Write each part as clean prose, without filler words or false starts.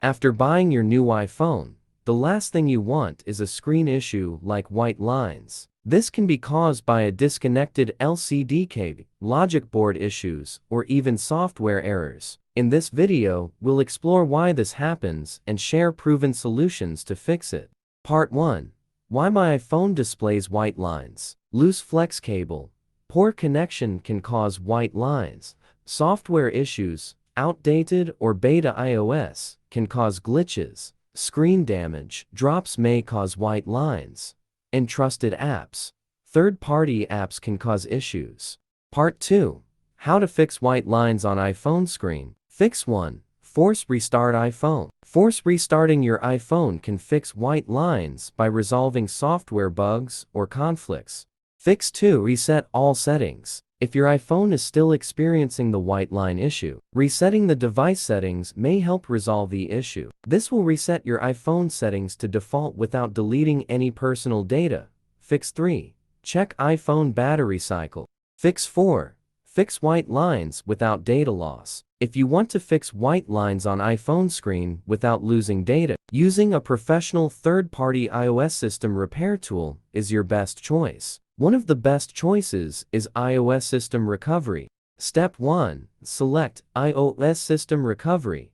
After buying your new iPhone, the last thing you want is a screen issue like white lines. This can be caused by a disconnected LCD cable, logic board issues, or even software errors. In this video, we'll explore why this happens and share proven solutions to fix it. Part 1. Why my iPhone displays white lines. Loose flex cable. Poor connection can cause white lines. Software issues, outdated or beta iOS, can cause glitches. Screen damage, drops may cause white lines. Untrusted apps. Third-party apps can cause issues. Part 2. How to fix white lines on iPhone screen. Fix 1. Force restart iPhone. Force restarting your iPhone can fix white lines by resolving software bugs or conflicts. Fix 2. Reset all settings. If your iPhone is still experiencing the white line issue, resetting the device settings may help resolve the issue. This will reset your iPhone settings to default without deleting any personal data. Fix 3. Check iPhone battery cycle. Fix 4. Fix white lines without data loss. If you want to fix white lines on iPhone screen without losing data, using a professional third-party iOS system repair tool is your best choice. One of the best choices is iOS System Recovery. Step 1. Select iOS System Recovery.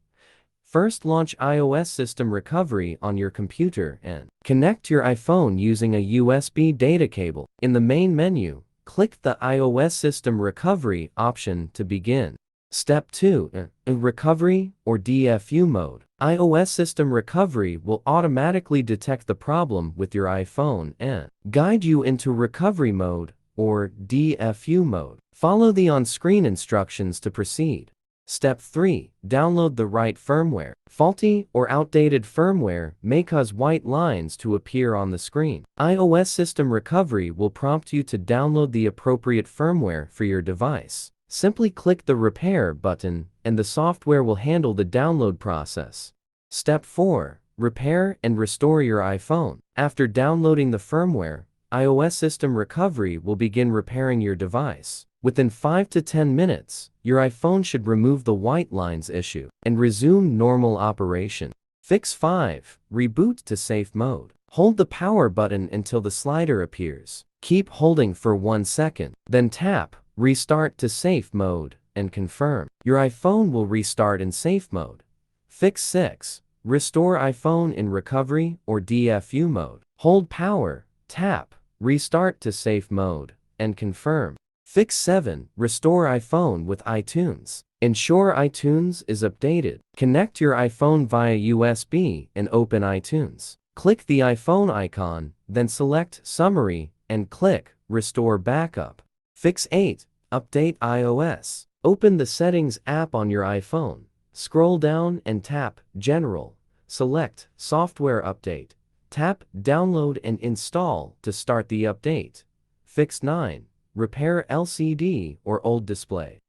First, launch iOS System Recovery on your computer and connect your iPhone using a USB data cable. In the main menu, click the iOS System Recovery option to begin. Step 2. Recovery or DFU mode. iOS System Recovery will automatically detect the problem with your iPhone and guide you into recovery mode or DFU mode. Follow the on-screen instructions to proceed. Step 3. Download the right firmware. Faulty or outdated firmware may cause white lines to appear on the screen. iOS System Recovery will prompt you to download the appropriate firmware for your device. Simply click the Repair button and the software will handle the download process. Step 4. Repair and restore your iPhone. After downloading the firmware, iOS System Recovery will begin repairing your device. Within 5 to 10 minutes, your iPhone should remove the white lines issue and resume normal operation. Fix 5. Reboot to safe mode. Hold the power button until the slider appears. Keep holding for 1 second, then tap Restart to safe mode and confirm. Your iPhone will restart in safe mode. Fix 6. Restore iPhone in recovery or DFU mode. Hold power, tap Restart to safe mode and confirm. Fix 7. Restore iPhone with iTunes. Ensure iTunes is updated. Connect your iPhone via USB and open iTunes. Click the iPhone icon, then select Summary and click Restore Backup. Fix 8. Update iOS. Open the Settings app on your iPhone. Scroll down and tap General. Select Software Update. Tap Download and Install to start the update. Fix 9. Repair LCD or old display.